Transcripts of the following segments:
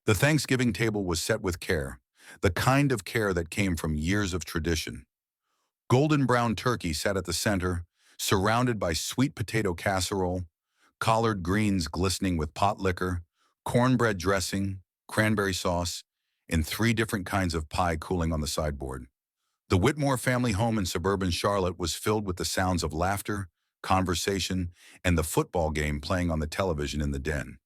The Thanksgiving table was set with care, the kind of care that came from years of tradition. Golden brown turkey sat at the center, surrounded by sweet potato casserole, collard greens glistening with pot liquor, cornbread dressing, cranberry sauce, and three different kinds of pie cooling on the sideboard. The Whitmore family home in suburban Charlotte was filled with the sounds of laughter, conversation, and the football game playing on the television in the den.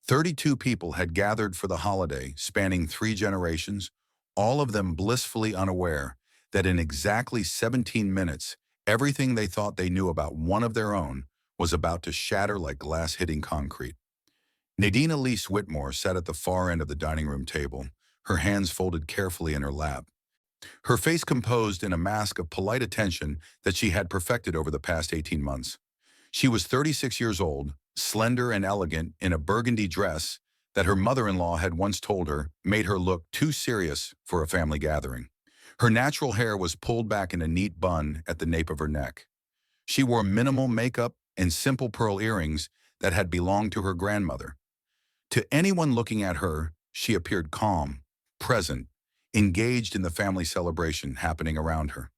32 people had gathered for the holiday, spanning 3 generations, all of them blissfully unaware that in exactly 17 minutes, everything they thought they knew about one of their own was about to shatter like glass hitting concrete. Nadine Elise Whitmore sat at the far end of the dining room table, her hands folded carefully in her lap, her face composed in a mask of polite attention that she had perfected over the past 18 months. She was 36 years old, slender and elegant in a burgundy dress that her mother-in-law had once told her made her look too serious for a family gathering. Her natural hair was pulled back in a neat bun at the nape of her neck. She wore minimal makeup and simple pearl earrings that had belonged to her grandmother. To anyone looking at her, she appeared calm, present, engaged in the family celebration happening around her.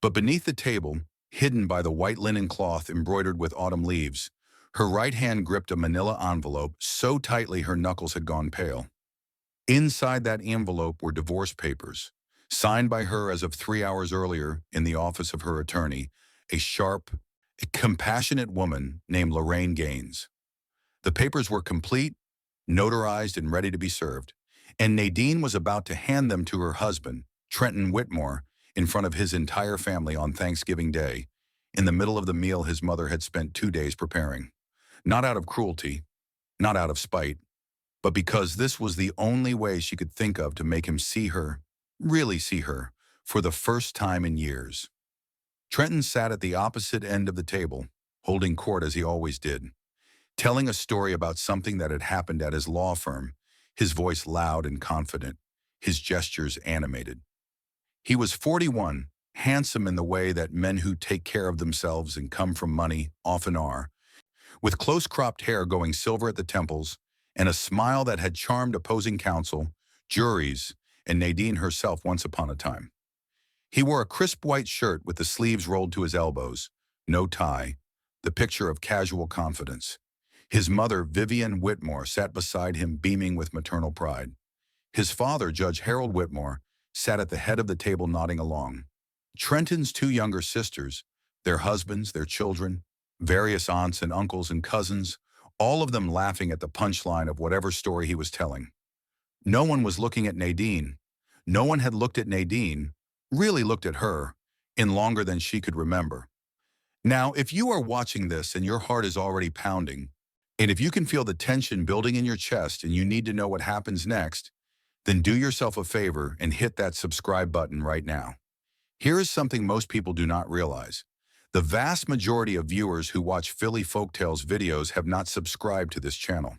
But beneath the table, hidden by the white linen cloth embroidered with autumn leaves, her right hand gripped a manila envelope so tightly her knuckles had gone pale. Inside that envelope were divorce papers, signed by her as of 3 hours earlier in the office of her attorney, a sharp, compassionate woman named Lorraine Gaines. The papers were complete, notarized, and ready to be served, and Nadine was about to hand them to her husband, Trenton Whitmore, in front of his entire family on Thanksgiving Day, in the middle of the meal his mother had spent 2 days preparing. Not out of cruelty, not out of spite, but because this was the only way she could think of to make him see her, really see her, for the first time in years. Trenton sat at the opposite end of the table, holding court as he always did, telling a story about something that had happened at his law firm, his voice loud and confident, his gestures animated. He was 41, handsome in the way that men who take care of themselves and come from money often are, with close-cropped hair going silver at the temples and a smile that had charmed opposing counsel, juries, and Nadine herself once upon a time. He wore a crisp white shirt with the sleeves rolled to his elbows, no tie, the picture of casual confidence. His mother, Vivian Whitmore, sat beside him beaming with maternal pride. His father, Judge Harold Whitmore, sat at the head of the table nodding along. Trenton's 2 younger sisters, their husbands, their children, various aunts and uncles and cousins, all of them laughing at the punchline of whatever story he was telling. No one was looking at Nadine. No one had looked at Nadine, really looked at her, in longer than she could remember. Now, if you are watching this and your heart is already pounding, and if you can feel the tension building in your chest and you need to know what happens next, then do yourself a favor and hit that subscribe button right now. Here is something most people do not realize. The vast majority of viewers who watch Philly Folktales videos have not subscribed to this channel.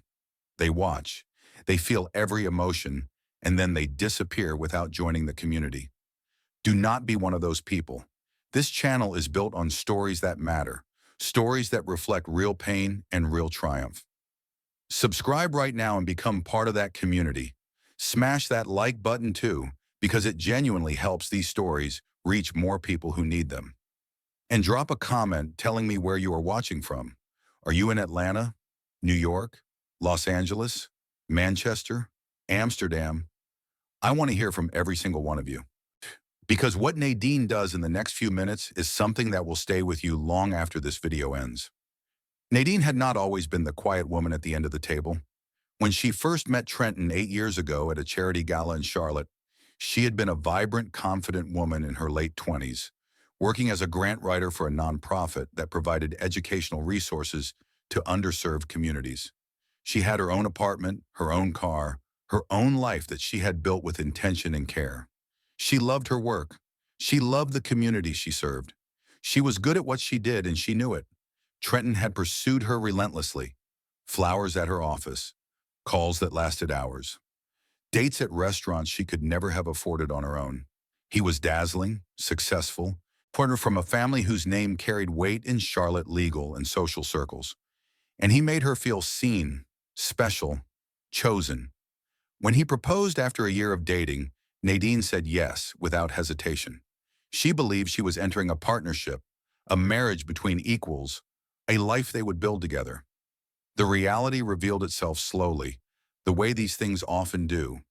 They watch, they feel every emotion, and then they disappear without joining the community. Do not be one of those people. This channel is built on stories that matter, stories that reflect real pain and real triumph. Subscribe right now and become part of that community. Smash that like button too, because it genuinely helps these stories reach more people who need them. And drop a comment telling me where you are watching from. Are you in Atlanta, New York, Los Angeles, Manchester, Amsterdam? I want to hear from every single one of you. Because what Nadine does in the next few minutes is something that will stay with you long after this video ends. Nadine had not always been the quiet woman at the end of the table. When she first met Trenton 8 years ago at a charity gala in Charlotte, she had been a vibrant, confident woman in her late 20s, working as a grant writer for a nonprofit that provided educational resources to underserved communities. She had her own apartment, her own car, her own life that she had built with intention and care. She loved her work. She loved the community she served. She was good at what she did, and she knew it. Trenton had pursued her relentlessly. Flowers at her office, calls that lasted hours, dates at restaurants she could never have afforded on her own. He was dazzling, successful, partner from a family whose name carried weight in Charlotte legal and social circles. And he made her feel seen, special, chosen. When he proposed after a year of dating, Nadine said yes without hesitation. She believed she was entering a partnership, a marriage between equals, a life they would build together. The reality revealed itself slowly, the way these things often do.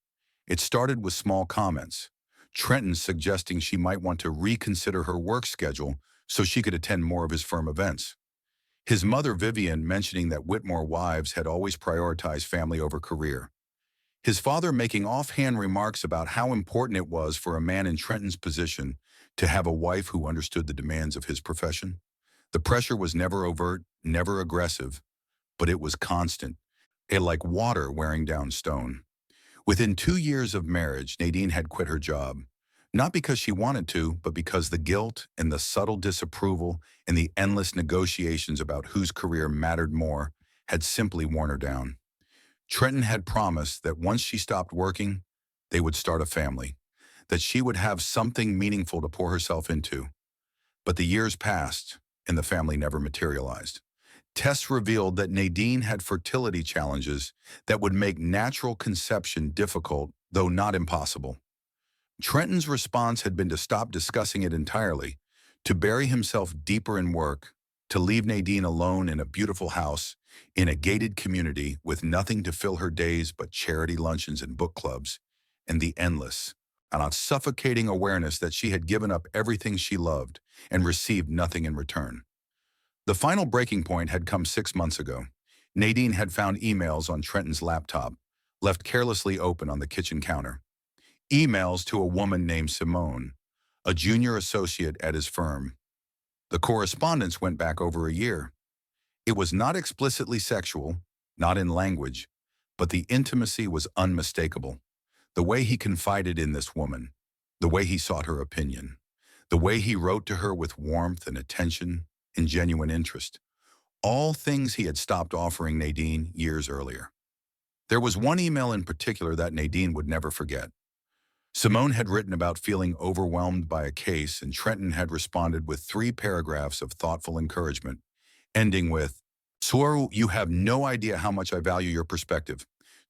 It started with small comments. Trenton suggesting she might want to reconsider her work schedule so she could attend more of his firm events. His mother, Vivian, mentioning that Whitmore wives had always prioritized family over career. His father making offhand remarks about how important it was for a man in Trenton's position to have a wife who understood the demands of his profession. The pressure was never overt, never aggressive, but it was constant, like water wearing down stone. Within 2 years of marriage, Nadine had quit her job. Not because she wanted to, but because the guilt and the subtle disapproval and the endless negotiations about whose career mattered more had simply worn her down. Trenton had promised that once she stopped working, they would start a family, that she would have something meaningful to pour herself into. But the years passed, and the family never materialized. Tests revealed that Nadine had fertility challenges that would make natural conception difficult, though not impossible. Trenton's response had been to stop discussing it entirely, to bury himself deeper in work, to leave Nadine alone in a beautiful house, in a gated community with nothing to fill her days but charity luncheons and book clubs, and the endless, and suffocating awareness that she had given up everything she loved and received nothing in return. The final breaking point had come 6 months ago. Nadine had found emails on Trenton's laptop, left carelessly open on the kitchen counter. Emails to a woman named Simone, a junior associate at his firm. The correspondence went back over a year. It was not explicitly sexual, not in language, but the intimacy was unmistakable. The way he confided in this woman, the way he sought her opinion, the way he wrote to her with warmth and attention and genuine interest. All things he had stopped offering Nadine years earlier. There was one email in particular that Nadine would never forget. Simone had written about feeling overwhelmed by a case, and Trenton had responded with 3 paragraphs of thoughtful encouragement, ending with, "Soru, you have no idea how much I value your perspective.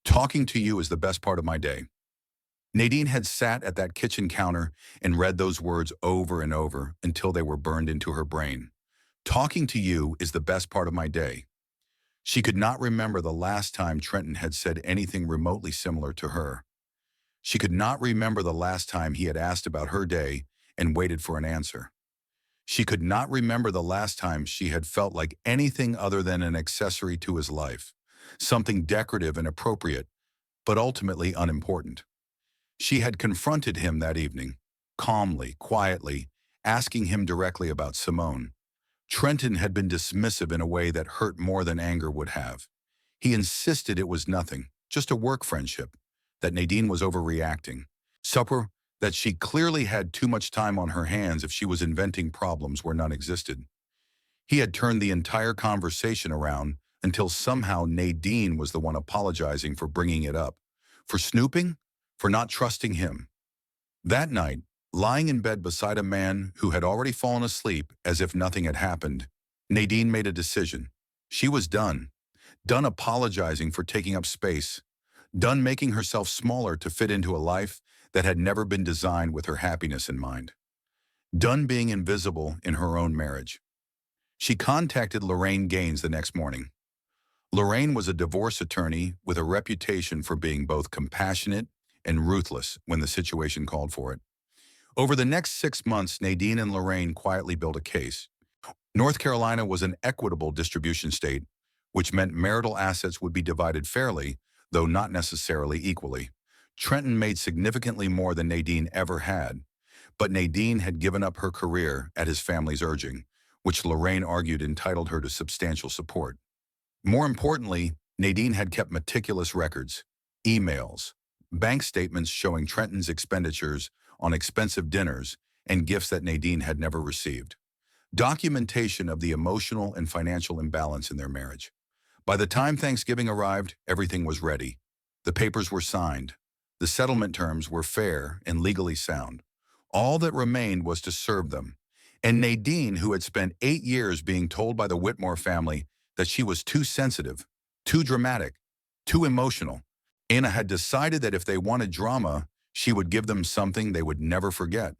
Talking to you is the best part of my day." Nadine had sat at that kitchen counter and read those words over and over until they were burned into her brain. Talking to you is the best part of my day. She could not remember the last time Trenton had said anything remotely similar to her. She could not remember the last time he had asked about her day and waited for an answer. She could not remember the last time she had felt like anything other than an accessory to his life, something decorative and appropriate, but ultimately unimportant. She had confronted him that evening, calmly, quietly, asking him directly about Simone. Trenton had been dismissive in a way that hurt more than anger would have. He insisted it was nothing, just a work friendship, that Nadine was overreacting. Supper, that she clearly had too much time on her hands if she was inventing problems where none existed. He had turned the entire conversation around until somehow Nadine was the one apologizing for bringing it up, for snooping, for not trusting him. That night, lying in bed beside a man who had already fallen asleep as if nothing had happened, Nadine made a decision. She was done. Done apologizing for taking up space. Done making herself smaller to fit into a life that had never been designed with her happiness in mind. Done being invisible in her own marriage. She contacted Lorraine Gaines the next morning. Lorraine was a divorce attorney with a reputation for being both compassionate and ruthless when the situation called for it. Over the next 6 months, Nadine and Lorraine quietly built a case. North Carolina was an equitable distribution state, which meant marital assets would be divided fairly, though not necessarily equally. Trenton made significantly more than Nadine ever had, but Nadine had given up her career at his family's urging, which Lorraine argued entitled her to substantial support. More importantly, Nadine had kept meticulous records, emails, bank statements showing Trenton's expenditures on expensive dinners and gifts that Nadine had never received. Documentation of the emotional and financial imbalance in their marriage. By the time Thanksgiving arrived, everything was ready. The papers were signed. The settlement terms were fair and legally sound. All that remained was to serve them. And Nadine, who had spent 8 years being told by the Whitmore family that she was too sensitive, too dramatic, too emotional, Anna had decided that if they wanted drama, she would give them something they would never forget.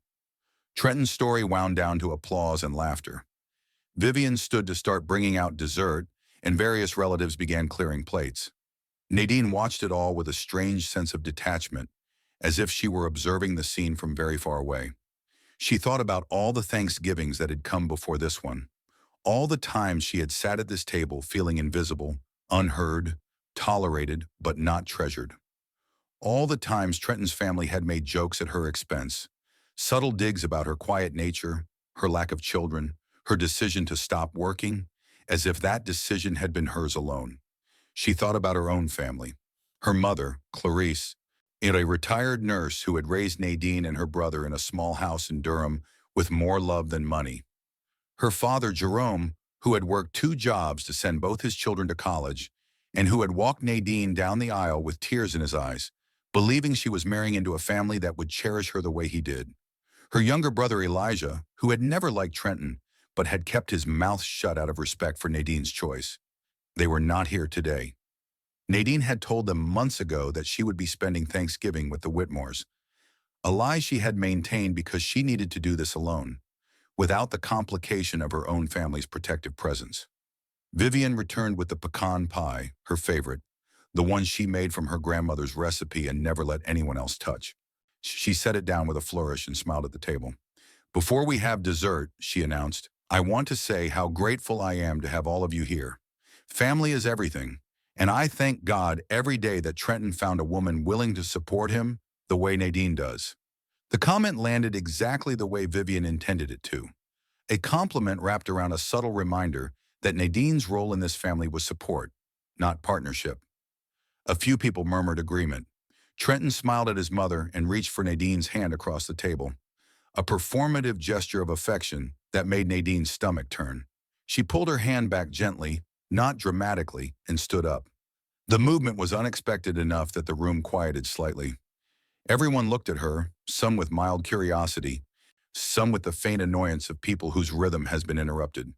Trenton's story wound down to applause and laughter. Vivian stood to start bringing out dessert, and various relatives began clearing plates. Nadine watched it all with a strange sense of detachment, as if she were observing the scene from very far away. She thought about all the Thanksgivings that had come before this one, all the times she had sat at this table feeling invisible, unheard, tolerated, but not treasured. All the times Trenton's family had made jokes at her expense, subtle digs about her quiet nature, her lack of children, her decision to stop working, as if that decision had been hers alone. She thought about her own family, her mother, Clarice, and a retired nurse who had raised Nadine and her brother in a small house in Durham with more love than money. Her father, Jerome, who had worked 2 jobs to send both his children to college, and who had walked Nadine down the aisle with tears in his eyes, believing she was marrying into a family that would cherish her the way he did. Her younger brother, Elijah, who had never liked Trenton, but had kept his mouth shut out of respect for Nadine's choice. They were not here today. Nadine had told them months ago that she would be spending Thanksgiving with the Whitmores, a lie she had maintained because she needed to do this alone, without the complication of her own family's protective presence. Vivian returned with the pecan pie, her favorite, the one she made from her grandmother's recipe and never let anyone else touch. She set it down with a flourish and smiled at the table. "Before we have dessert," she announced, "I want to say how grateful I am to have all of you here. Family is everything, and I thank God every day that Trenton found a woman willing to support him the way Nadine does." The comment landed exactly the way Vivian intended it to. A compliment wrapped around a subtle reminder that Nadine's role in this family was support, not partnership. A few people murmured agreement. Trenton smiled at his mother and reached for Nadine's hand across the table, a performative gesture of affection that made Nadine's stomach turn. She pulled her hand back gently, not dramatically, and stood up. The movement was unexpected enough that the room quieted slightly. Everyone looked at her, some with mild curiosity, some with the faint annoyance of people whose rhythm has been interrupted.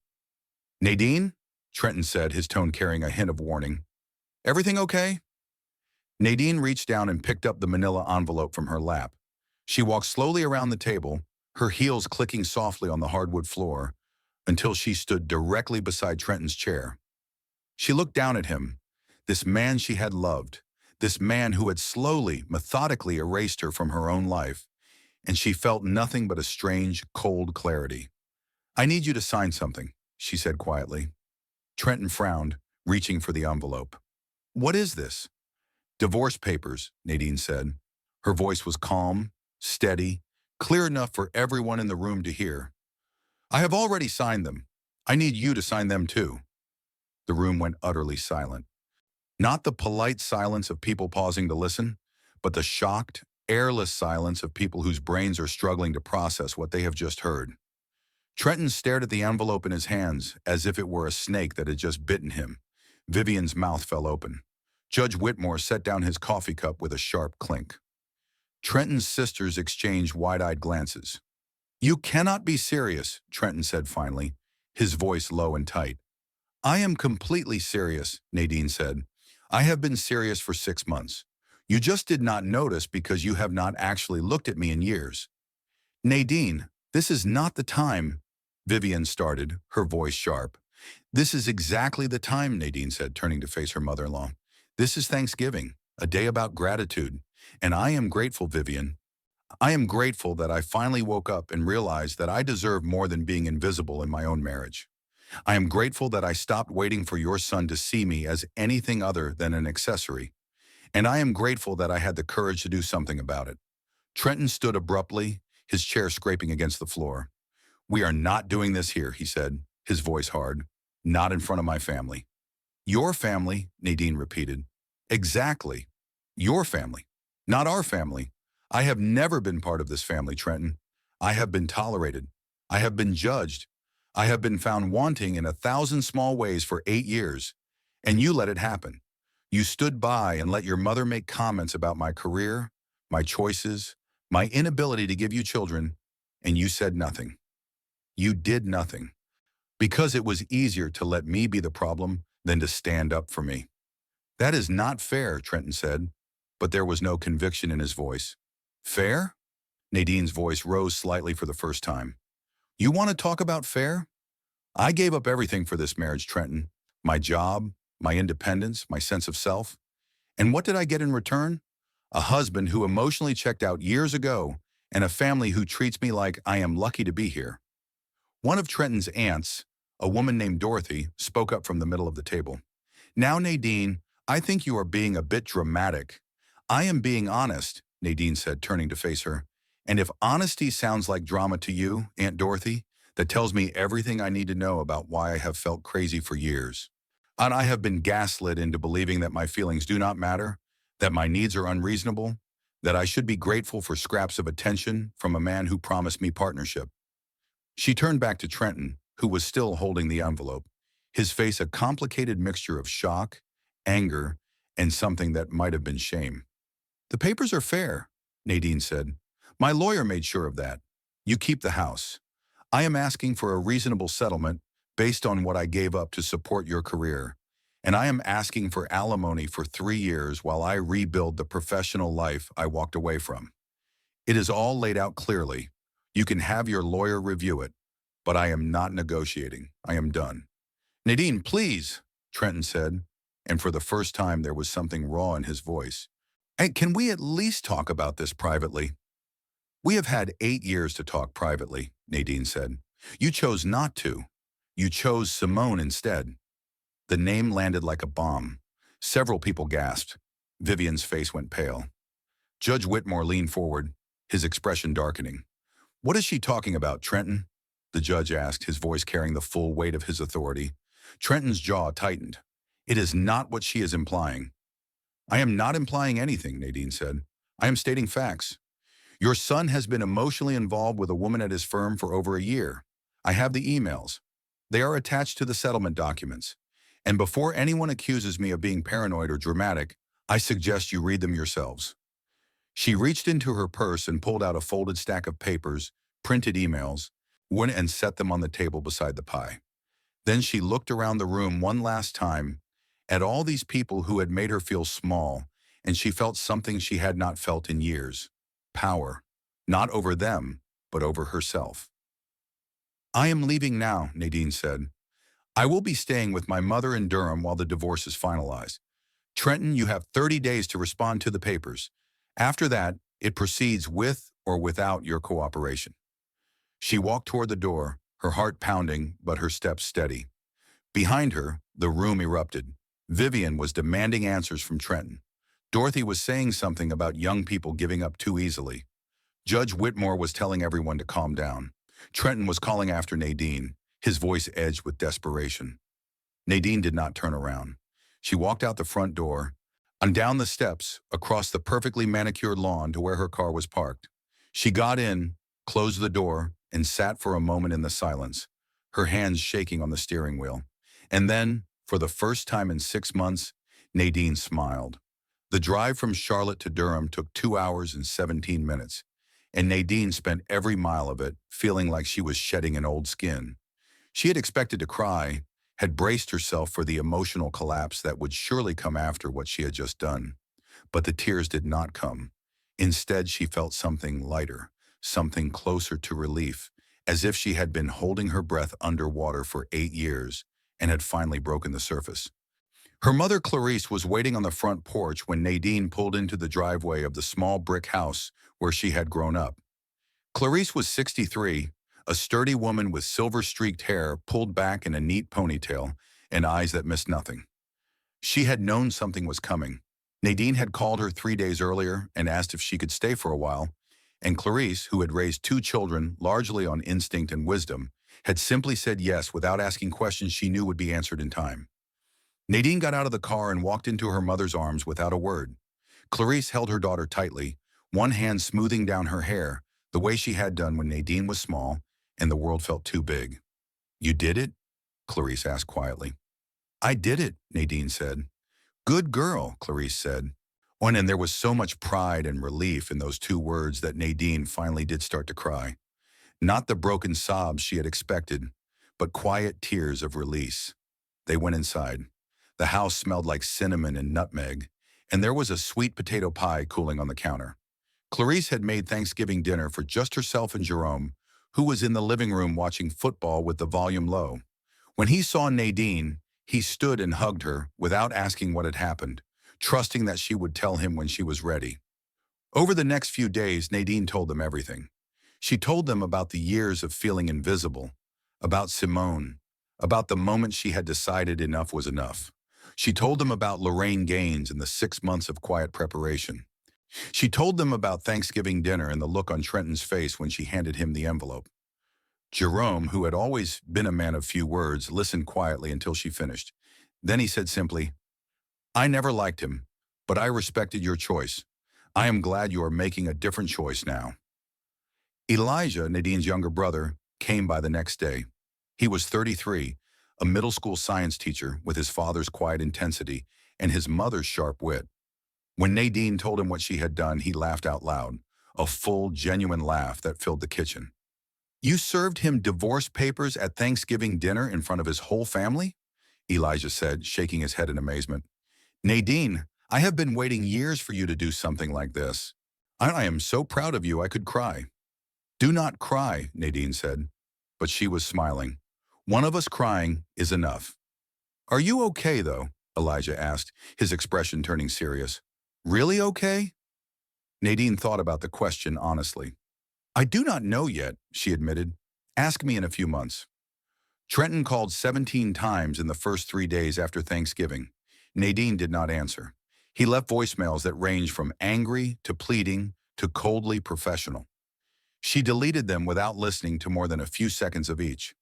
"Nadine?" Trenton said, his tone carrying a hint of warning. "Everything okay?" Nadine reached down and picked up the manila envelope from her lap. She walked slowly around the table, her heels clicking softly on the hardwood floor, until she stood directly beside Trenton's chair. She looked down at him, this man she had loved, this man who had slowly, methodically erased her from her own life, and she felt nothing but a strange, cold clarity. "I need you to sign something," she said quietly. Trenton frowned, reaching for the envelope. "What is this?" "Divorce papers," Nadine said. Her voice was calm, steady, clear enough for everyone in the room to hear. "I have already signed them. I need you to sign them too." The room went utterly silent. Not the polite silence of people pausing to listen, but the shocked, airless silence of people whose brains are struggling to process what they have just heard. Trenton stared at the envelope in his hands as if it were a snake that had just bitten him. Vivian's mouth fell open. Judge Whitmore set down his coffee cup with a sharp clink. Trenton's sisters exchanged wide-eyed glances. "You cannot be serious," Trenton said finally, his voice low and tight. "I am completely serious," Nadine said. "I have been serious for 6 months. You just did not notice because you have not actually looked at me in years." "Nadine, this is not the time," Vivian started, her voice sharp. "This is exactly the time," Nadine said, turning to face her mother-in-law. "This is Thanksgiving, a day about gratitude. And I am grateful, Vivian. I am grateful that I finally woke up and realized that I deserve more than being invisible in my own marriage. I am grateful that I stopped waiting for your son to see me as anything other than an accessory. And I am grateful that I had the courage to do something about it." Trenton stood abruptly, his chair scraping against the floor. "We are not doing this here," he said, his voice hard. "Not in front of my family." "Your family," Nadine repeated. "Exactly. Your family. Not our family. I have never been part of this family, Trenton. I have been tolerated. I have been judged. I have been found wanting in 1,000 small ways for 8 years. And you let it happen. You stood by and let your mother make comments about my career, my choices, my inability to give you children, and you said nothing. You did nothing. Because it was easier to let me be the problem than to stand up for me." "That is not fair," Trenton said. but there was no conviction in his voice. Fair? Nadine's voice rose slightly for the first time. You want to talk about fair? I gave up everything for this marriage, Trenton. My job, my independence, my sense of self. And what did I get in return? A husband who emotionally checked out years ago, and a family who treats me like I am lucky to be here. One of Trenton's aunts, a woman named Dorothy, spoke up from the middle of the table. Now, Nadine, I think you are being a bit dramatic. I am being honest, Nadine said, turning to face her. And if honesty sounds like drama to you, Aunt Dorothy, that tells me everything I need to know about why I have felt crazy for years. And I have been gaslit into believing that my feelings do not matter, that my needs are unreasonable, that I should be grateful for scraps of attention from a man who promised me partnership. She turned back to Trenton, who was still holding the envelope, his face a complicated mixture of shock, anger, and something that might have been shame. The papers are fair, Nadine said. My lawyer made sure of that. You keep the house. I am asking for a reasonable settlement based on what I gave up to support your career. And I am asking for alimony for 3 years while I rebuild the professional life I walked away from. It is all laid out clearly. You can have your lawyer review it, but I am not negotiating. I am done. Nadine, please, Trenton said, and for the first time there was something raw in his voice. Hey, can we at least talk about this privately? We have had 8 years to talk privately, Nadine said. You chose not to. You chose Simone instead. The name landed like a bomb. Several people gasped. Vivian's face went pale. Judge Whitmore leaned forward, his expression darkening. What is she talking about, Trenton? The judge asked, his voice carrying the full weight of his authority. Trenton's jaw tightened. It is not what she is implying. I am not implying anything, Nadine said. I am stating facts. Your son has been emotionally involved with a woman at his firm for over a year. I have the emails. They are attached to the settlement documents. And before anyone accuses me of being paranoid or dramatic, I suggest you read them yourselves. She reached into her purse and pulled out a folded stack of papers, printed emails, went and set them on the table beside the pie. Then she looked around the room one last time at all these people who had made her feel small, and she felt something she had not felt in years. Power, not over them, but over herself. I am leaving now, Nadine said. I will be staying with my mother in Durham while the divorce is finalized. Trenton, you have 30 days to respond to the papers. After that, it proceeds with or without your cooperation. She walked toward the door, her heart pounding, but her steps steady. Behind her, the room erupted. Vivian was demanding answers from Trenton. Dorothy was saying something about young people giving up too easily. Judge Whitmore was telling everyone to calm down. Trenton was calling after Nadine, his voice edged with desperation. Nadine did not turn around. She walked out the front door, and down the steps, across the perfectly manicured lawn to where her car was parked. She got in, closed the door, and sat for a moment in the silence, her hands shaking on the steering wheel. And then, for the first time in 6 months, Nadine smiled. The drive from Charlotte to Durham took 2 hours and 17 minutes, and Nadine spent every mile of it feeling like she was shedding an old skin. She had expected to cry, had braced herself for the emotional collapse that would surely come after what she had just done. But the tears did not come. Instead, she felt something lighter, something closer to relief, as if she had been holding her breath underwater for 8 years and had finally broken the surface. Her mother, Clarice, was waiting on the front porch when Nadine pulled into the driveway of the small brick house where she had grown up. Clarice was 63, a sturdy woman with silver-streaked hair pulled back in a neat ponytail and eyes that missed nothing. She had known something was coming. Nadine had called her 3 days earlier and asked if she could stay for a while, and Clarice, who had raised 2 children largely on instinct and wisdom, had simply said yes without asking questions she knew would be answered in time. Nadine got out of the car and walked into her mother's arms without a word. Clarice held her daughter tightly, one hand smoothing down her hair, the way she had done when Nadine was small and the world felt too big. You did it? Clarice asked quietly. I did it, Nadine said. Good girl, Clarice said. And there was so much pride and relief in those 2 words that Nadine finally did start to cry. Not the broken sobs she had expected, but quiet tears of release. They went inside. The house smelled like cinnamon and nutmeg, and there was a sweet potato pie cooling on the counter. Clarice had made Thanksgiving dinner for just herself and Jerome, who was in the living room watching football with the volume low. When he saw Nadine, he stood and hugged her without asking what had happened, trusting that she would tell him when she was ready. Over the next few days, Nadine told them everything. She told them about the years of feeling invisible, about Simone, about the moment she had decided enough was enough. She told them about Lorraine Gaines and the 6 months of quiet preparation. She told them about Thanksgiving dinner and the look on Trenton's face when she handed him the envelope. Jerome, who had always been a man of few words, listened quietly until she finished. Then he said simply, "I never liked him, but I respected your choice. I am glad you are making a different choice now." Elijah, Nadine's younger brother, came by the next day. He was 33, a middle school science teacher with his father's quiet intensity and his mother's sharp wit. When Nadine told him what she had done, he laughed out loud, a full, genuine laugh that filled the kitchen. "You served him divorce papers at Thanksgiving dinner in front of his whole family?" Elijah said, shaking his head in amazement. "Nadine, I have been waiting years for you to do something like this. I am so proud of you I could cry." "Do not cry," Nadine said, but she was smiling. "One of us crying is enough." "Are you okay, though?" Elijah asked, his expression turning serious. "Really okay?" Nadine thought about the question honestly. "I do not know yet," she admitted. "Ask me in a few months." Trenton called 17 times in the first 3 days after Thanksgiving. Nadine did not answer. He left voicemails that ranged from angry to pleading to coldly professional. She deleted them without listening to more than a few seconds of each.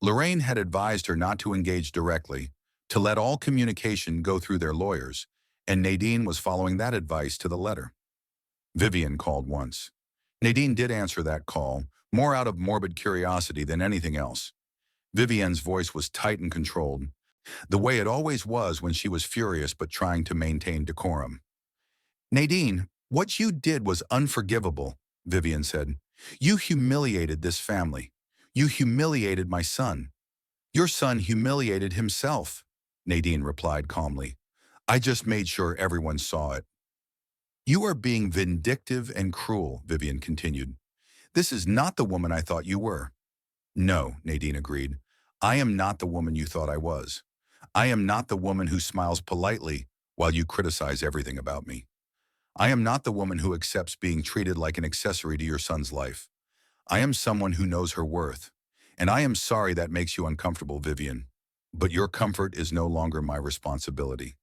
Lorraine had advised her not to engage directly, to let all communication go through their lawyers, and Nadine was following that advice to the letter. Vivian called once. Nadine did answer that call, more out of morbid curiosity than anything else. Vivian's voice was tight and controlled, the way it always was when she was furious but trying to maintain decorum. "Nadine, what you did was unforgivable," Vivian said. "You humiliated this family. You humiliated my son." "Your son humiliated himself," Nadine replied calmly. "I just made sure everyone saw it." "You are being vindictive and cruel," Vivian continued. "This is not the woman I thought you were." "No," Nadine agreed. "I am not the woman you thought I was. I am not the woman who smiles politely while you criticize everything about me. I am not the woman who accepts being treated like an accessory to your son's life. I am someone who knows her worth. And I am sorry that makes you uncomfortable, Vivian. But your comfort is no longer my responsibility."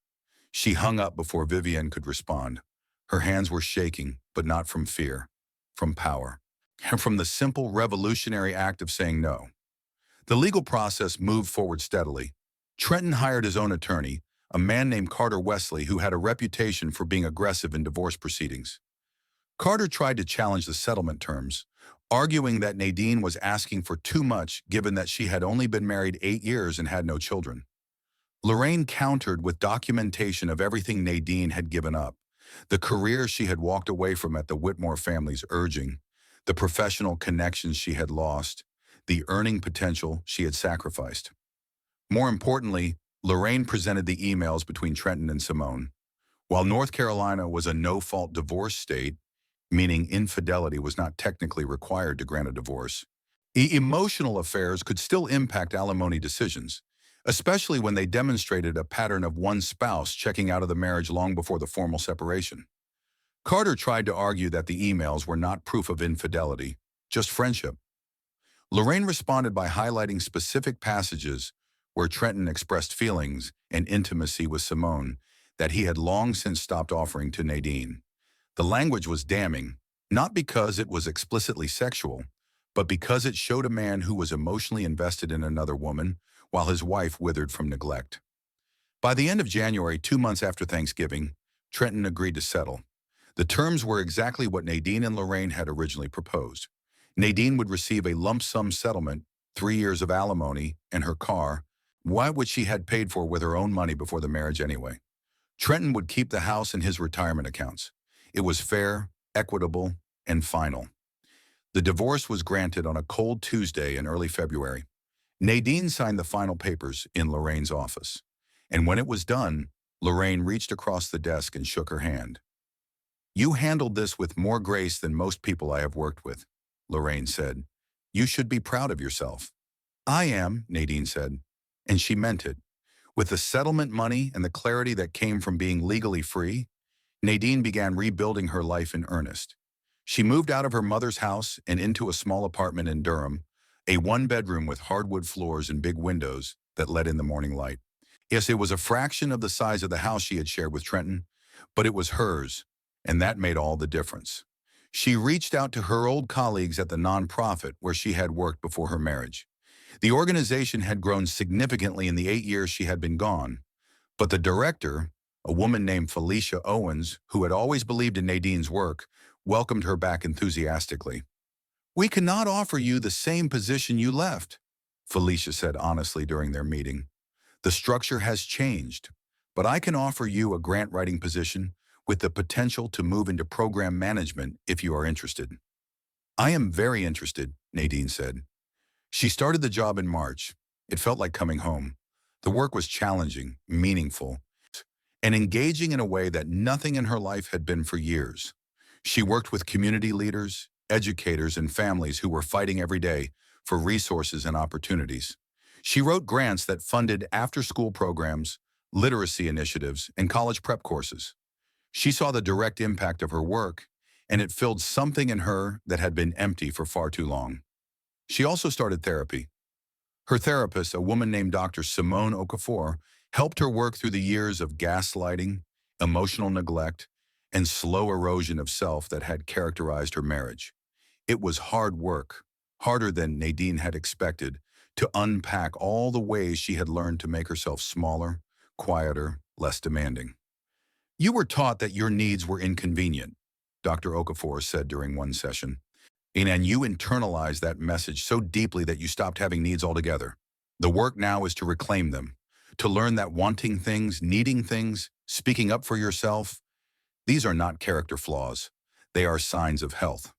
She hung up before Vivian could respond. Her hands were shaking, but not from fear, from power, and from the simple revolutionary act of saying no. The legal process moved forward steadily. Trenton hired his own attorney, a man named Carter Wesley who had a reputation for being aggressive in divorce proceedings. Carter tried to challenge the settlement terms, arguing that Nadine was asking for too much given that she had only been married 8 years and had no children. Lorraine countered with documentation of everything Nadine had given up, the career she had walked away from at the Whitmore family's urging, the professional connections she had lost, the earning potential she had sacrificed. More importantly, Lorraine presented the emails between Trenton and Simone. While North Carolina was a no-fault divorce state, meaning infidelity was not technically required to grant a divorce, emotional affairs could still impact alimony decisions, especially when they demonstrated a pattern of one spouse checking out of the marriage long before the formal separation. Carter tried to argue that the emails were not proof of infidelity, just friendship. Lorraine responded by highlighting specific passages where Trenton expressed feelings and intimacy with Simone that he had long since stopped offering to Nadine. The language was damning, not because it was explicitly sexual, but because it showed a man who was emotionally invested in another woman while his wife withered from neglect. By the end of January, 2 months after Thanksgiving, Trenton agreed to settle. The terms were exactly what Nadine and Lorraine had originally proposed. Nadine would receive a lump sum settlement, 3 years of alimony, and her car, which she had paid for with her own money before the marriage anyway. Trenton would keep the house and his retirement accounts. It was fair, equitable, and final. The divorce was granted on a cold Tuesday in early February. Nadine signed the final papers in Lorraine's office. And when it was done, Lorraine reached across the desk and shook her hand. You handled this with more grace than most people I have worked with, Lorraine said. You should be proud of yourself. I am, Nadine said, and she meant it. With the settlement money and the clarity that came from being legally free, Nadine began rebuilding her life in earnest. She moved out of her mother's house and into a small apartment in Durham, a one-bedroom with hardwood floors and big windows that let in the morning light. Yes, it was a fraction of the size of the house she had shared with Trenton, but it was hers, and that made all the difference. She reached out to her old colleagues at the nonprofit where she had worked before her marriage. The organization had grown significantly in the 8 years she had been gone, but the director, a woman named Felicia Owens, who had always believed in Nadine's work, welcomed her back enthusiastically. We cannot offer you the same position you left, Felicia said honestly during their meeting. The structure has changed, but I can offer you a grant writing position with the potential to move into program management if you are interested. I am very interested, Nadine said. She started the job in March. It felt like coming home. The work was challenging, meaningful, and engaging in a way that nothing in her life had been for years. She worked with community leaders, educators, and families who were fighting every day for resources and opportunities. She wrote grants that funded after-school programs, literacy initiatives, and college prep courses. She saw the direct impact of her work, and it filled something in her that had been empty for far too long. She also started therapy. Her therapist, a woman named Dr. Simone Okafor, helped her work through the years of gaslighting, emotional neglect, and slow erosion of self that had characterized her marriage. It was hard work, harder than Nadine had expected, to unpack all the ways she had learned to make herself smaller, quieter, less demanding. You were taught that your needs were inconvenient, Dr. Okafor said during one session. And you internalized that message so deeply that you stopped having needs altogether. The work now is to reclaim them, to learn that wanting things, needing things, speaking up for yourself, these are not character flaws. They are signs of health.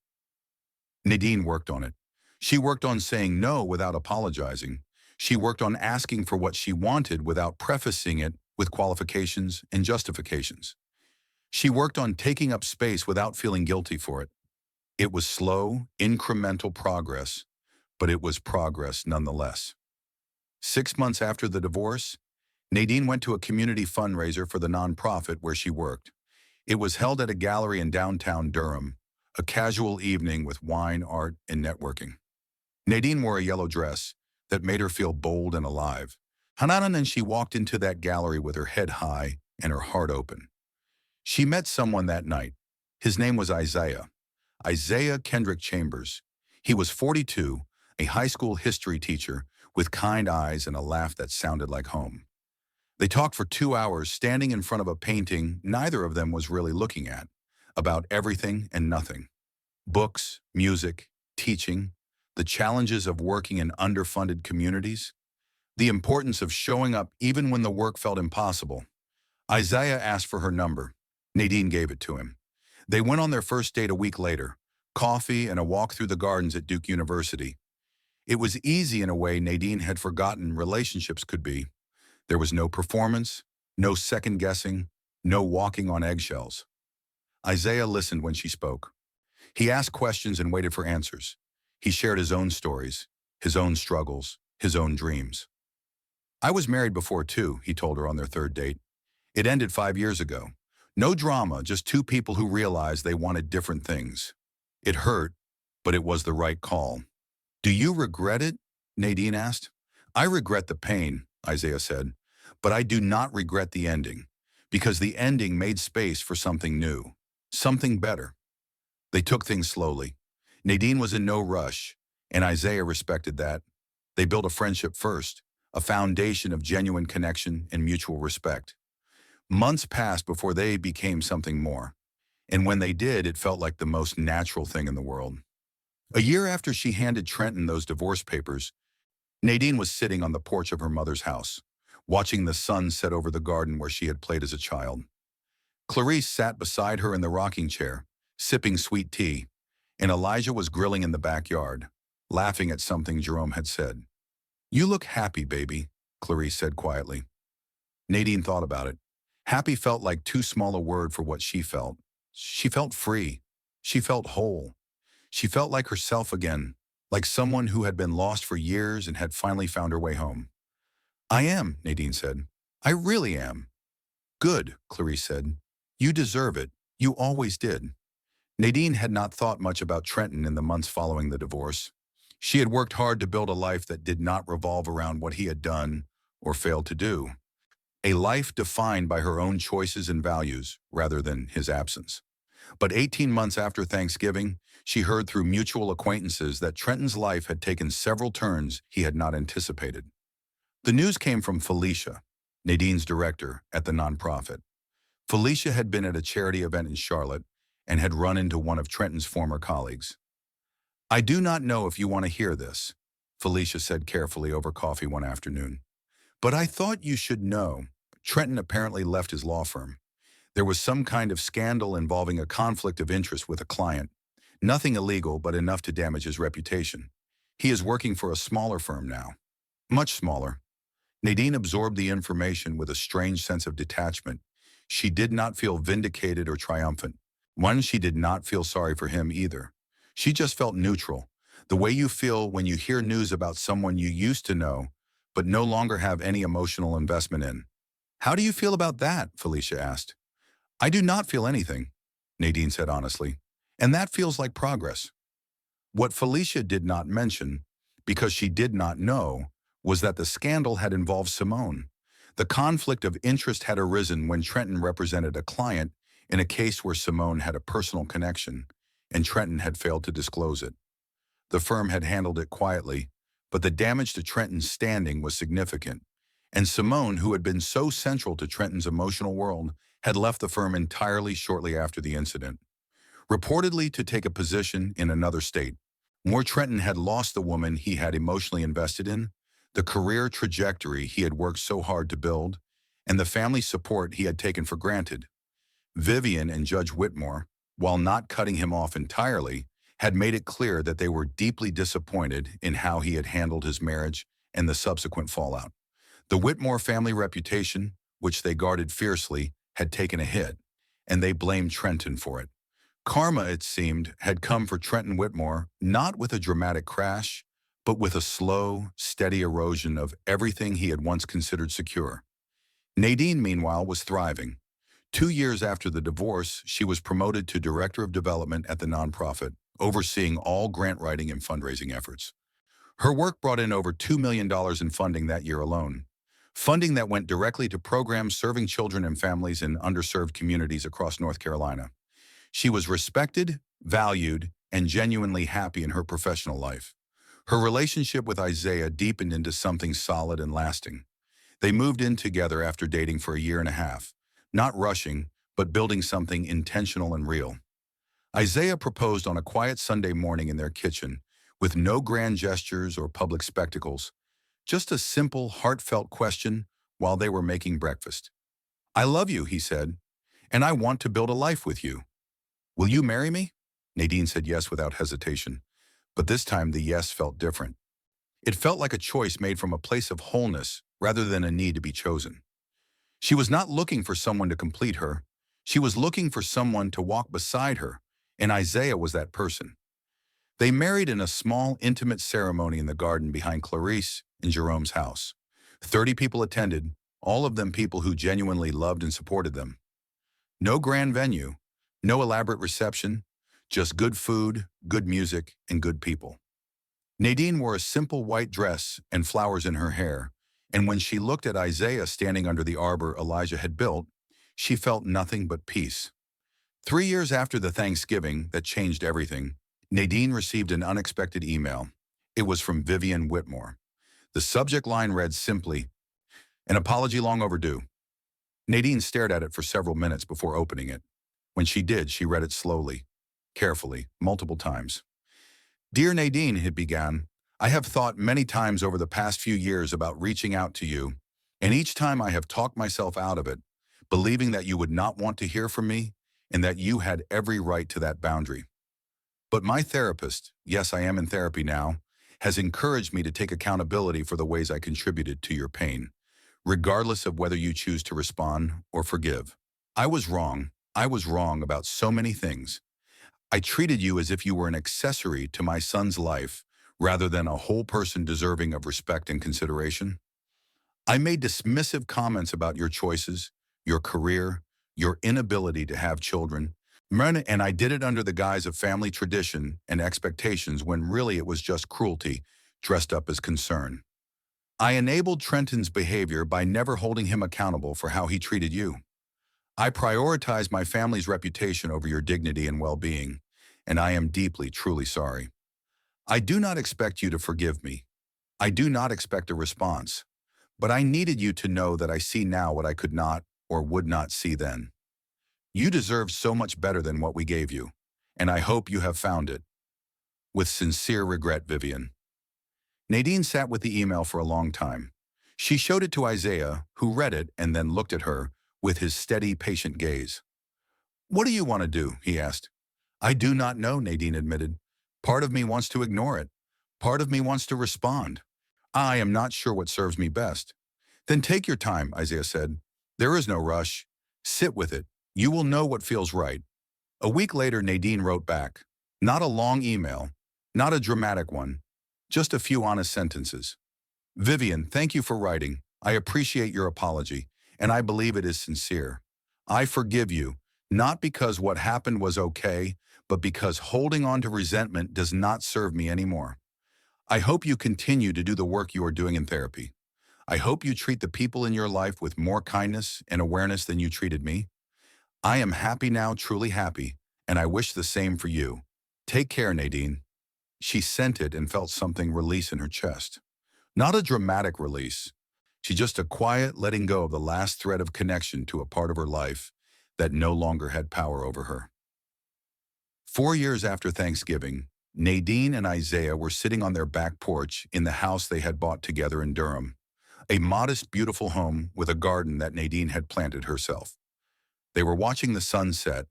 Nadine worked on it. She worked on saying no without apologizing. She worked on asking for what she wanted without prefacing it with qualifications and justifications. She worked on taking up space without feeling guilty for it. It was slow, incremental progress, but it was progress nonetheless. 6 months after the divorce, Nadine went to a community fundraiser for the nonprofit where she worked. It was held at a gallery in downtown Durham, a casual evening with wine, art, and networking. Nadine wore a yellow dress that made her feel bold and alive. And she walked into that gallery with her head high and her heart open. She met someone that night. His name was Isaiah Kendrick Chambers. He was 42, a high school history teacher with kind eyes and a laugh that sounded like home. They talked for 2 hours, standing in front of a painting neither of them was really looking at, about everything and nothing. Books, music, teaching, the challenges of working in underfunded communities, the importance of showing up even when the work felt impossible. Isaiah asked for her number. Nadine gave it to him. They went on their first date a week later, coffee and a walk through the gardens at Duke University. It was easy in a way Nadine had forgotten relationships could be. There was no performance, no second-guessing, no walking on eggshells. Isaiah listened when she spoke. He asked questions and waited for answers. He shared his own stories, his own struggles, his own dreams. I was married before too, he told her on their third date. It ended 5 years ago. No drama, just two people who realized they wanted different things. It hurt, but it was the right call. Do you regret it? Nadine asked. I regret the pain, Isaiah said, but I do not regret the ending, because the ending made space for something new, something better. They took things slowly. Nadine was in no rush, and Isaiah respected that. They built a friendship first, a foundation of genuine connection and mutual respect. Months passed before they became something more, and when they did, it felt like the most natural thing in the world. A year after she handed Trenton those divorce papers, Nadine was sitting on the porch of her mother's house, watching the sun set over the garden where she had played as a child. Clarice sat beside her in the rocking chair, sipping sweet tea, and Elijah was grilling in the backyard, laughing at something Jerome had said. You look happy, baby, Clarice said quietly. Nadine thought about it. Happy felt like too small a word for what she felt. She felt free. She felt whole. She felt like herself again, like someone who had been lost for years and had finally found her way home. I am, Nadine said. I really am. Good, Clarice said. You deserve it. You always did. Nadine had not thought much about Trenton in the months following the divorce. She had worked hard to build a life that did not revolve around what he had done or failed to do. A life defined by her own choices and values rather than his absence. But 18 months after Thanksgiving, she heard through mutual acquaintances that Trenton's life had taken several turns he had not anticipated. The news came from Felicia, Nadine's director at the nonprofit. Felicia had been at a charity event in Charlotte and had run into one of Trenton's former colleagues. I do not know if you want to hear this, Felicia said carefully over coffee one afternoon. But I thought you should know. Trenton apparently left his law firm. There was some kind of scandal involving a conflict of interest with a client. Nothing illegal, but enough to damage his reputation. He is working for a smaller firm now. Much smaller. Nadine absorbed the information with a strange sense of detachment. She did not feel vindicated or triumphant. She did not feel sorry for him either. She just felt neutral, the way you feel when you hear news about someone you used to know, but no longer have any emotional investment in. How do you feel about that? Felicia asked. I do not feel anything, Nadine said honestly, and that feels like progress. What Felicia did not mention, because she did not know, was that the scandal had involved Simone. The conflict of interest had arisen when Trenton represented a client in a case where Simone had a personal connection, and Trenton had failed to disclose it. The firm had handled it quietly, but the damage to Trenton's standing was significant, and Simone, who had been so central to Trenton's emotional world, had left the firm entirely shortly after the incident, reportedly to take a position in another state. More Trenton had lost the woman he had emotionally invested in, the career trajectory he had worked so hard to build, and the family support he had taken for granted. Vivian and Judge Whitmore, while not cutting him off entirely, had made it clear that they were deeply disappointed in how he had handled his marriage and the subsequent fallout. The Whitmore family reputation, which they guarded fiercely, had taken a hit, and they blamed Trenton for it. Karma, it seemed, had come for Trenton Whitmore, not with a dramatic crash, but with a slow, steady erosion of everything he had once considered secure. Nadine, meanwhile, was thriving. 2 years after the divorce, she was promoted to Director of Development at the nonprofit, overseeing all grant writing and fundraising efforts. Her work brought in over $2 million in funding that year alone, funding that went directly to programs serving children and families in underserved communities across North Carolina. She was respected, valued, and genuinely happy in her professional life. Her relationship with Isaiah deepened into something solid and lasting. They moved in together after dating for a year and a half, not rushing, but building something intentional and real. Isaiah proposed on a quiet Sunday morning in their kitchen, with no grand gestures or public spectacles, just a simple, heartfelt question while they were making breakfast. I love you, he said, and I want to build a life with you. Will you marry me? Nadine said yes without hesitation, but this time the yes felt different. It felt like a choice made from a place of wholeness rather than a need to be chosen. She was not looking for someone to complete her. She was looking for someone to walk beside her, and Isaiah was that person. They married in a small, intimate ceremony in the garden behind Clarice and Jerome's house. 30 people attended, all of them people who genuinely loved and supported them. No grand venue, no elaborate reception, just good food, good music, and good people. Nadine wore a simple white dress and flowers in her hair, and when she looked at Isaiah standing under the arbor Elijah had built, she felt nothing but peace. 3 years after the Thanksgiving that changed everything, Nadine received an unexpected email. It was from Vivian Whitmore. The subject line read simply, "An apology long overdue." Nadine stared at it for several minutes before opening it. When she did, she read it slowly, carefully, multiple times. Dear Nadine, it began, I have thought many times over the past few years about reaching out to you, and each time I have talked myself out of it, believing that you would not want to hear from me and that you had every right to that boundary. But my therapist, yes, I am in therapy now, has encouraged me to take accountability for the ways I contributed to your pain. regardless of whether you choose to respond or forgive. I was wrong. I was wrong about so many things. I treated you as if you were an accessory to my son's life rather than a whole person deserving of respect and consideration. I made dismissive comments about your choices, your career, your inability to have children, and I did it under the guise of family tradition and expectations when really it was just cruelty dressed up as concern. I enabled Trenton's behavior by never holding him accountable for how he treated you. I prioritized my family's reputation over your dignity and well-being, and I am deeply, truly sorry. I do not expect you to forgive me. I do not expect a response. But I needed you to know that I see now what I could not or would not see then. You deserve so much better than what we gave you, and I hope you have found it. With sincere regret, Vivian. Nadine sat with the email for a long time. She showed it to Isaiah, who read it and then looked at her with his steady, patient gaze. "What do you want to do?" he asked. "I do not know," Nadine admitted. "Part of me wants to ignore it. Part of me wants to respond. I am not sure what serves me best." "Then take your time," Isaiah said. "There is no rush. Sit with it. You will know what feels right." A week later, Nadine wrote back. Not a long email, not a dramatic one, just a few honest sentences. "Vivian, thank you for writing. I appreciate your apology, and I believe it is sincere. I forgive you, not because what happened was okay, but because holding on to resentment does not serve me anymore. I hope you continue to do the work you are doing in therapy. I hope you treat the people in your life with more kindness and awareness than you treated me. I am happy now, truly happy, and I wish the same for you. Take care, Nadine." She sent it and felt something release in her chest. Not a dramatic release. Just a quiet letting go of the last thread of connection to a part of her life that no longer had power over her. 4 years after Thanksgiving, Nadine and Isaiah were sitting on their back porch in the house they had bought together in Durham, a modest, beautiful home with a garden that Nadine had planted herself. They were watching the sunset,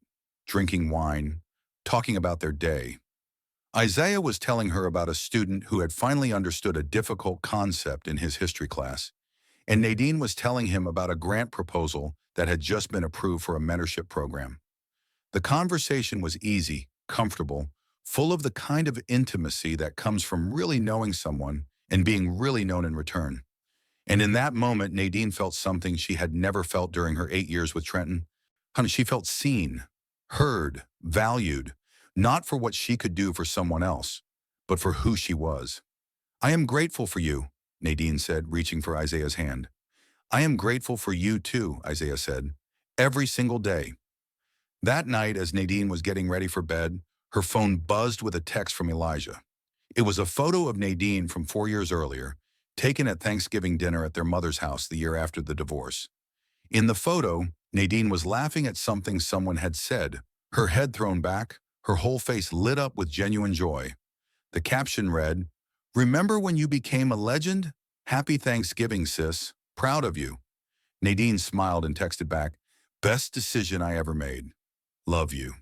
drinking wine, talking about their day. Isaiah was telling her about a student who had finally understood a difficult concept in his history class, and Nadine was telling him about a grant proposal that had just been approved for a mentorship program. The conversation was easy, comfortable, full of the kind of intimacy that comes from really knowing someone and being really known in return. And in that moment, Nadine felt something she had never felt during her 8 years with Trenton. She felt seen, heard, valued, not for what she could do for someone else, but for who she was. "I am grateful for you," Nadine said, reaching for Isaiah's hand. "I am grateful for you too," Isaiah said, "every single day." That night, as Nadine was getting ready for bed, her phone buzzed with a text from Elijah. It was a photo of Nadine from 4 years earlier, taken at Thanksgiving dinner at their mother's house the year after the divorce. In the photo, Nadine was laughing at something someone had said, her head thrown back, her whole face lit up with genuine joy. The caption read, "Remember when you became a legend? Happy Thanksgiving, sis. Proud of you." Nadine smiled and texted back, "Best decision I ever made. Love you."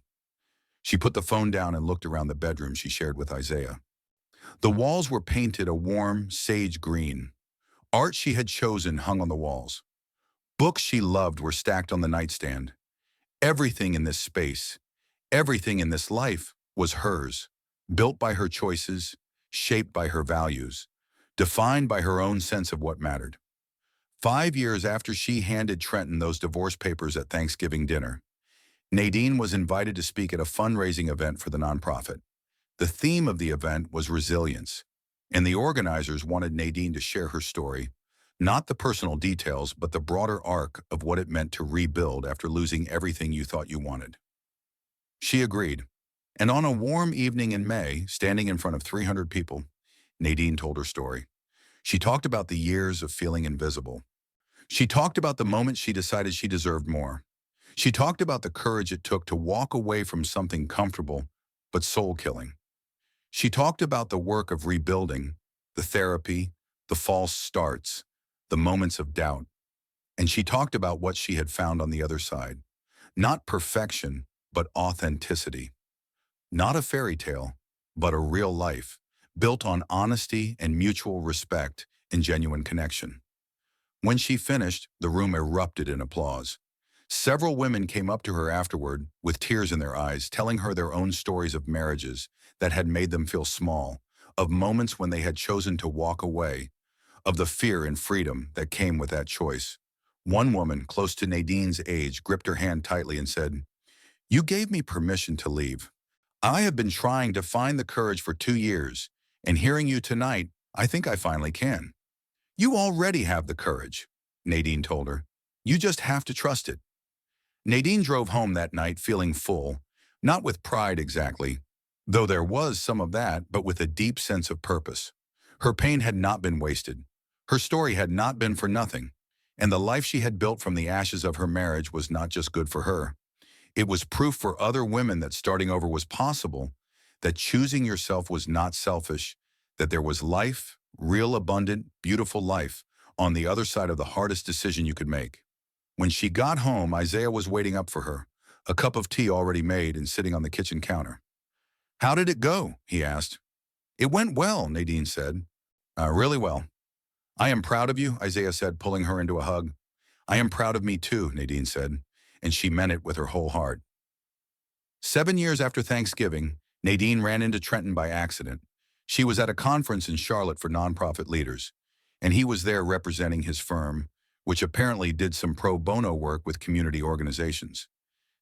She put the phone down and looked around the bedroom she shared with Isaiah. The walls were painted a warm sage green. Art she had chosen hung on the walls. Books she loved were stacked on the nightstand. Everything in this space, everything in this life was hers, built by her choices, shaped by her values, defined by her own sense of what mattered. 5 years after she handed Trenton those divorce papers at Thanksgiving dinner, Nadine was invited to speak at a fundraising event for the nonprofit. The theme of the event was resilience, and the organizers wanted Nadine to share her story, not the personal details, but the broader arc of what it meant to rebuild after losing everything you thought you wanted. She agreed, and on a warm evening in May, standing in front of 300 people, Nadine told her story. She talked about the years of feeling invisible. She talked about the moment she decided she deserved more. She talked about the courage it took to walk away from something comfortable but soul-killing. She talked about the work of rebuilding, the therapy, the false starts, the moments of doubt. And she talked about what she had found on the other side. Not perfection, but authenticity. Not a fairy tale, but a real life, built on honesty and mutual respect and genuine connection. When she finished, the room erupted in applause. Several women came up to her afterward, with tears in their eyes, telling her their own stories of marriages that had made them feel small, of moments when they had chosen to walk away, of the fear and freedom that came with that choice. One woman, close to Nadine's age, gripped her hand tightly and said, "You gave me permission to leave. I have been trying to find the courage for 2 years, and hearing you tonight, I think I finally can." "You already have the courage," Nadine told her. "You just have to trust it." Nadine drove home that night feeling full, not with pride exactly, though there was some of that, but with a deep sense of purpose. Her pain had not been wasted. Her story had not been for nothing, and the life she had built from the ashes of her marriage was not just good for her. It was proof for other women that starting over was possible, that choosing yourself was not selfish, that there was life, real abundant, beautiful life, on the other side of the hardest decision you could make. When she got home, Isaiah was waiting up for her, a cup of tea already made and sitting on the kitchen counter. "How did it go?" he asked. "It went well," Nadine said. Really well." "I am proud of you," Isaiah said, pulling her into a hug. "I am proud of me too," Nadine said, and she meant it with her whole heart. 7 years after Thanksgiving, Nadine ran into Trenton by accident. She was at a conference in Charlotte for nonprofit leaders, and he was there representing his firm, which apparently did some pro bono work with community organizations.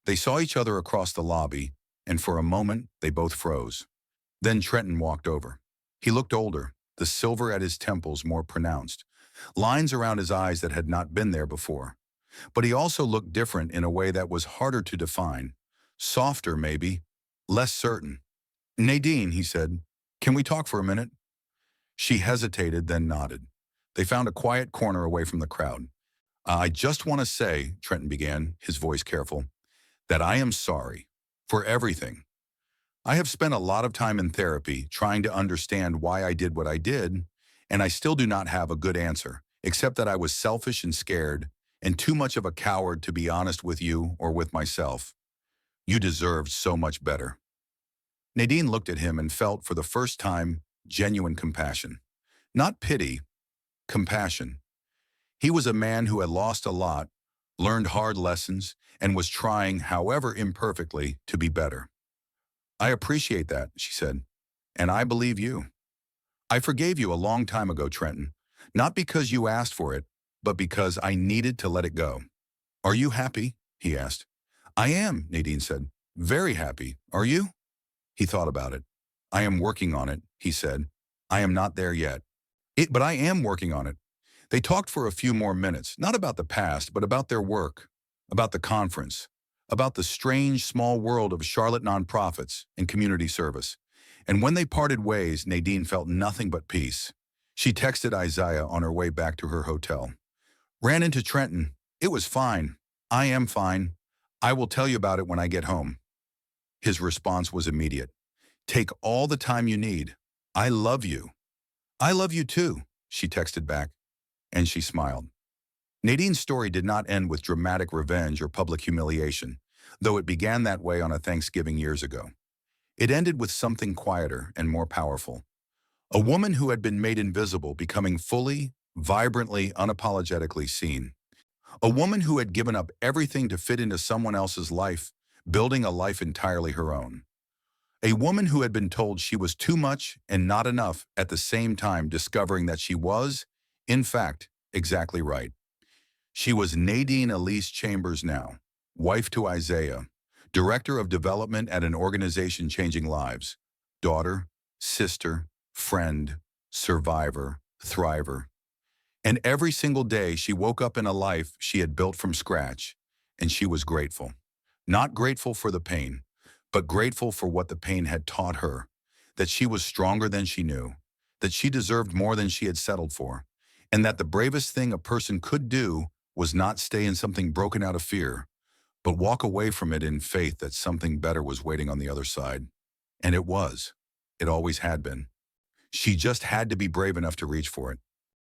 They saw each other across the lobby, and for a moment, they both froze. Then Trenton walked over. He looked older, the silver at his temples more pronounced, lines around his eyes that had not been there before. But he also looked different in a way that was harder to define. Softer, maybe, less certain. "Nadine," he said, "can we talk for a minute?" She hesitated, then nodded. They found a quiet corner away from the crowd. "I just want to say," Trenton began, his voice careful, "that I am sorry for everything. I have spent a lot of time in therapy trying to understand why I did what I did, and I still do not have a good answer, except that I was selfish and scared, and too much of a coward to be honest with you or with myself. You deserved so much better." Nadine looked at him and felt, for the first time, genuine compassion. Not pity, compassion. He was a man who had lost a lot, learned hard lessons, and was trying, however imperfectly, to be better. "I appreciate that," she said, "and I believe you. I forgave you a long time ago, Trenton, not because you asked for it, but because I needed to let it go." "Are you happy?" he asked. "I am," Nadine said. "Very happy. Are you?" He thought about it. "I am working on it," he said. "I am not there yet. But I am working on it." They talked for a few more minutes, not about the past, but about their work, about the conference, about the strange small world of Charlotte nonprofits and community service. And when they parted ways, Nadine felt nothing but peace. She texted Isaiah on her way back to her hotel. "Ran into Trenton. It was fine. I am fine. I will tell you about it when I get home." His response was immediate. "Take all the time you need. I love you." "I love you too," she texted back, and she smiled. Nadine's story did not end with dramatic revenge or public humiliation, though it began that way on a Thanksgiving years ago. It ended with something quieter and more powerful. A woman who had been made invisible becoming fully, vibrantly, unapologetically seen. A woman who had given up everything to fit into someone else's life, building a life entirely her own. A woman who had been told she was too much and not enough, at the same time discovering that she was, in fact, exactly right. She was Nadine Elise Chambers now, wife to Isaiah, director of development at an organization changing lives, daughter, sister, friend, survivor, thriver. And every single day she woke up in a life she had built from scratch, and she was grateful. Not grateful for the pain, but grateful for what the pain had taught her, that she was stronger than she knew, that she deserved more than she had settled for, and that the bravest thing a person could do was not stay in something broken out of fear, but walk away from it in faith that something better was waiting on the other side. And it was. It always had been. She just had to be brave enough to reach for it.